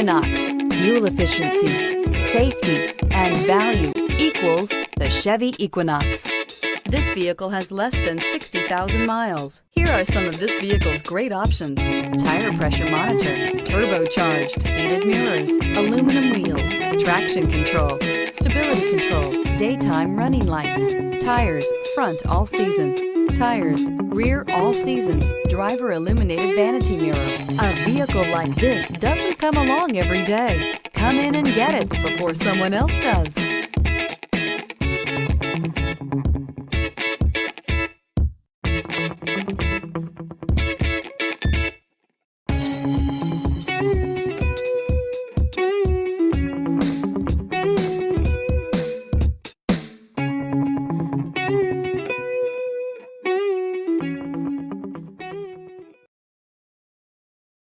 Equinox. Fuel efficiency, safety, and value equals the Chevy Equinox. This vehicle has less than 60,000 miles. Here are some of this vehicle's great options: tire pressure monitor, turbocharged, heated mirrors, aluminum wheels, traction control, stability control, daytime running lights, tires front all season, tires rear all season, driver illuminated vanity mirror. A vehicle like this doesn't come along every day. Come in and get it before someone else does.